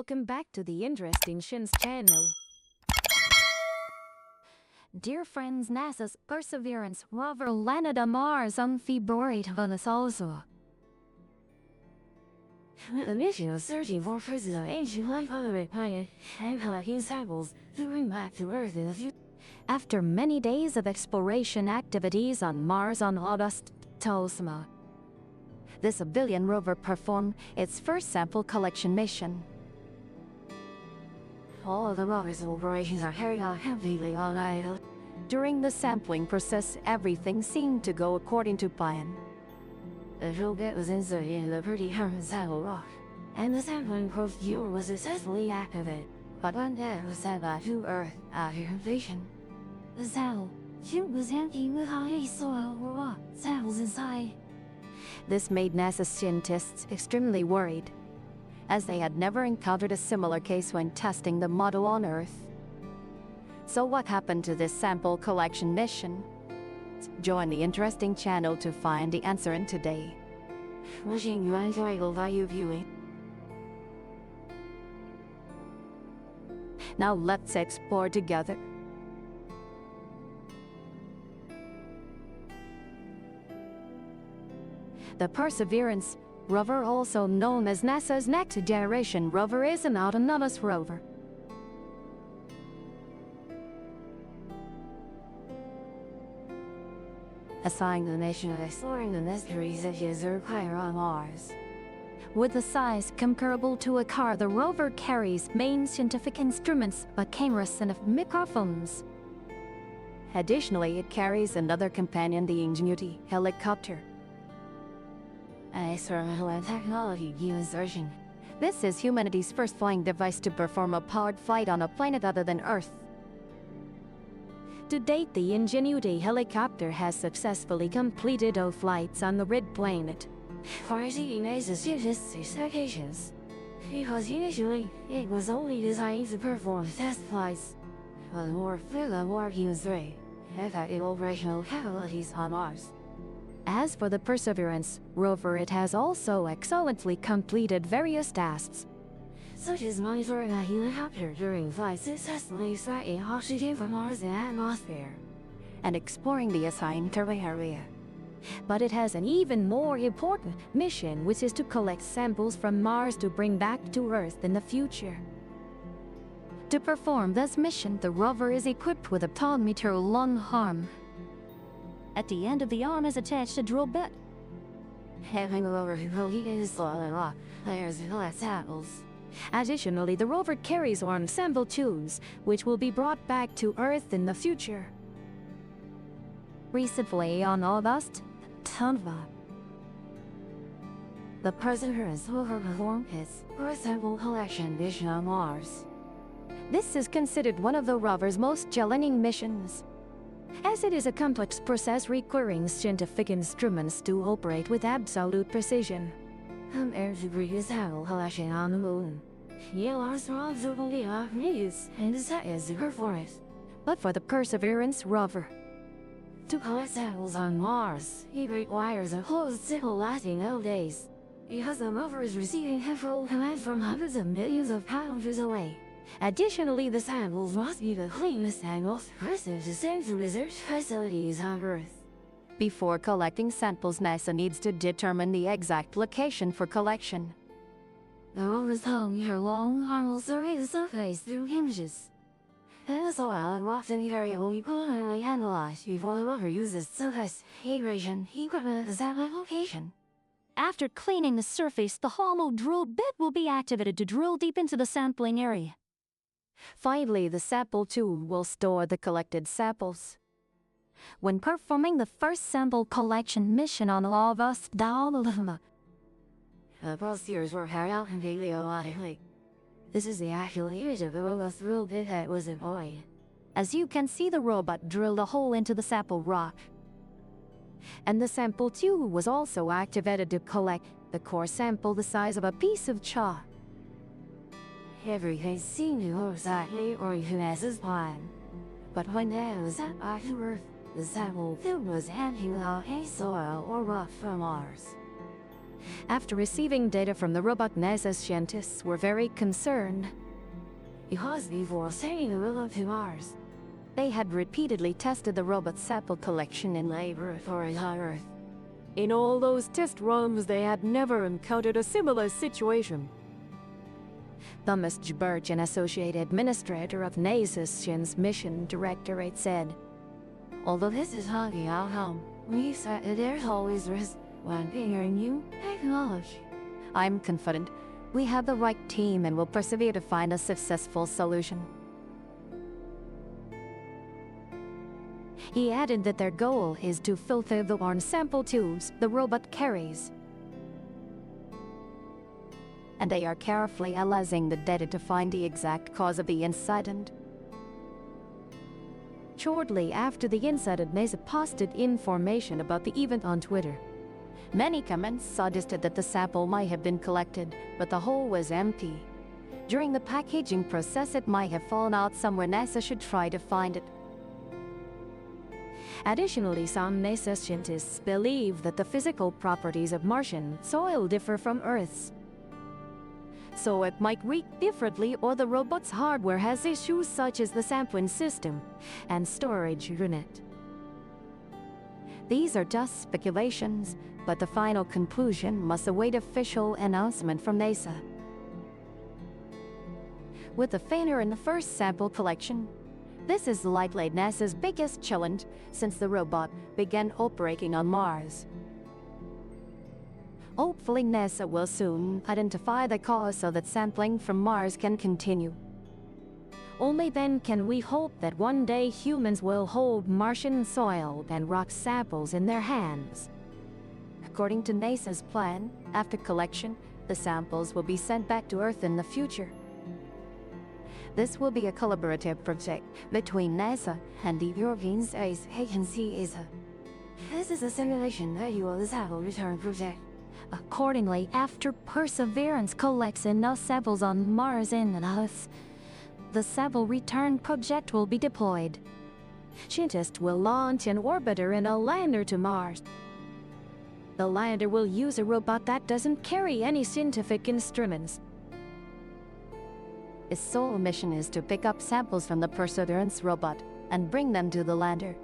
welcome back to the Interesting Shins channel. Dear friends, NASA's Perseverance rover landed on Mars on February 26. The mission was searching for traces of ancient life on the planet and collecting samples to bring back to Earth in the future. After many days of exploration activities on Mars on August 12, the civilian rover performed its first sample collection mission. All of the rover's operations are carried out completely on idle. During the sampling process, everything seemed to go according to plan. The rocket was inserted in the pretty hermit sample rock, and the sampling procedure was successfully activated. But when it was sent back to Earth after completion, the sample chute was empty without any soil or rock samples inside. This made NASA scientists extremely worried, as they had never encountered a similar case when testing the model on Earth. So what happened to this sample collection mission? Join the Interesting channel to find the answer in today. Wishing you enjoyable value viewing. Now let's explore together. The Perseverance rover, also known as NASA's next generation rover, is an autonomous rover. Assigned the mission of exploring the mysteries that is required on Mars. With a size comparable to a car, the rover carries main scientific instruments, but cameras and microphones. Additionally, it carries another companion, the Ingenuity helicopter. An experimental and technology demonstration. This is humanity's first flying device to perform a powered flight on a planet other than Earth. To date, the Ingenuity helicopter has successfully completed 0 flights on the red planet, far exceeding NASA's scientists' expectations. Because initially, it was only designed to perform test flights, but more frequent work demonstrated effective operational capabilities on Mars. As for the Perseverance rover, it has also excellently completed various tasks, such as monitoring a helicopter during flight, successfully extracting oxygen from Mars' atmosphere, and exploring the assigned target area. But it has an even more important mission, which is to collect samples from Mars to bring back to Earth in the future. To perform this mission, the rover is equipped with a 10-meter long arm. At the end of the arm is attached a drill bit. Having the rover completed the soil and rock layers to collect samples. Additionally, the rover carries on sample tubes, which will be brought back to Earth in the future. Recently, on August 12, the Perseverance rover performed its first sample collection mission on Mars. This is considered one of the rover's most challenging missions, as it is a complex process requiring scientific instruments to operate with absolute precision. Compared to previous sample collection on the Moon, Neil Armstrong's only enough news and decided to perform it. But for the Perseverance rover, to collect samples on Mars, it requires a whole cycle lasting 0 days, because the rover is receiving control commands from hundreds of millions of kilometers away. Additionally, the samples must be the cleanest and most impressive to send to research facilities on Earth. Before collecting samples, NASA needs to determine the exact location for collection. The rover's 10-meter-long arm will survey the surface through images. The soil and rocks in the area will be preliminarily analyzed before the rover uses surface irrigation equipment at the sample location. After cleaning the surface, the hollow drill bit will be activated to drill deep into the sampling area. Finally, the sample tube will store the collected samples. When performing the first sample collection mission on August 12, the procedures were carried out completely automatically. This is the actual image of the robot's drill bit that was employed. As you can see, the robot drilled a hole into the sample rock, and the sample tube was also activated to collect the core sample the size of a piece of chalk. Everything seemed to go exactly according to NASA's plan. But when it was sent back to Earth, the sample tube was empty without any soil or rock from Mars. After receiving data from the robot, NASA scientists were very concerned. Because before sending the robot to Mars, They had repeatedly tested the robot's sample collection in laboratories on Earth. In all those test runs, they had never encountered a similar situation. Thomas J. Birch, an associate administrator of NASA's Science Mission Directorate, said, Although this is not the outcome, we said that there's always risk when figuring new technology. I'm confident we have the right team and will persevere to find a successful solution. He added that their goal is to filter the worn sample tubes the robot carries, and they are carefully analyzing the data to find the exact cause of the incident. Shortly after the incident, NASA posted information about the event on Twitter. Many comments suggested that the sample might have been collected, but the hole was empty. During the packaging process, it might have fallen out somewhere. NASA should try to find it. Additionally, some NASA scientists believe that the physical properties of Martian soil differ from Earth's, so it might react differently, or the robot's hardware has issues such as the sampling system and storage unit. These are just speculations, but the final conclusion must await official announcement from NASA. With the failure in the first sample collection, this is likely NASA's biggest challenge since the robot began operating on Mars. Hopefully, NASA will soon identify the cause so that sampling from Mars can continue. Only then can we hope that one day humans will hold Martian soil and rock samples in their hands. According to NASA's plan, after collection, the samples will be sent back to Earth in the future. This will be a collaborative project between NASA and the European Space Agency ESA. This is a simulation that you will sample return project. Accordingly, after Perseverance collects enough samples on Mars and Earth, the sample return project will be deployed. Scientists will launch an orbiter and a lander to Mars. The lander will use a robot that doesn't carry any scientific instruments. Its sole mission is to pick up samples from the Perseverance robot and bring them to the lander.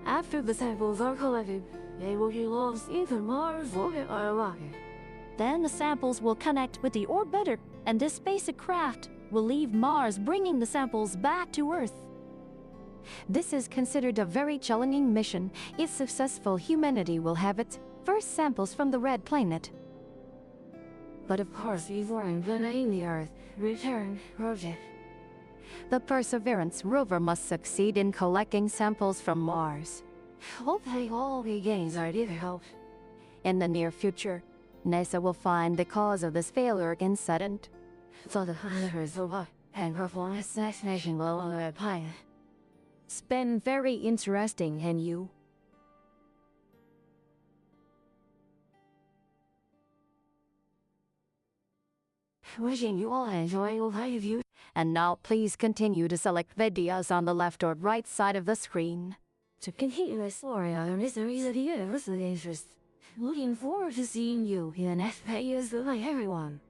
After the samples are collected, they will be launched into Mars orbit or rocket. Then the samples will connect with the orbiter, and this spacecraft will leave Mars, bringing the samples back to Earth. This is considered a very challenging mission. If successful, humanity will have its first samples from the red planet. But of course, before implementing the Earth return project, the Perseverance rover must succeed in collecting samples from Mars. hopefully all beginnings are difficult. In the near future, NASA will find the cause of this failure incident, So the hunters will work and perform assassination while on the planet. It's been very interesting, and you? Wishing you all an enjoyable life view. And now please continue to select videos on the left or right side of the screen. To continue exploring other mysteries of the universe of interest. Looking forward to seeing you in the next videos. Goodbye, everyone.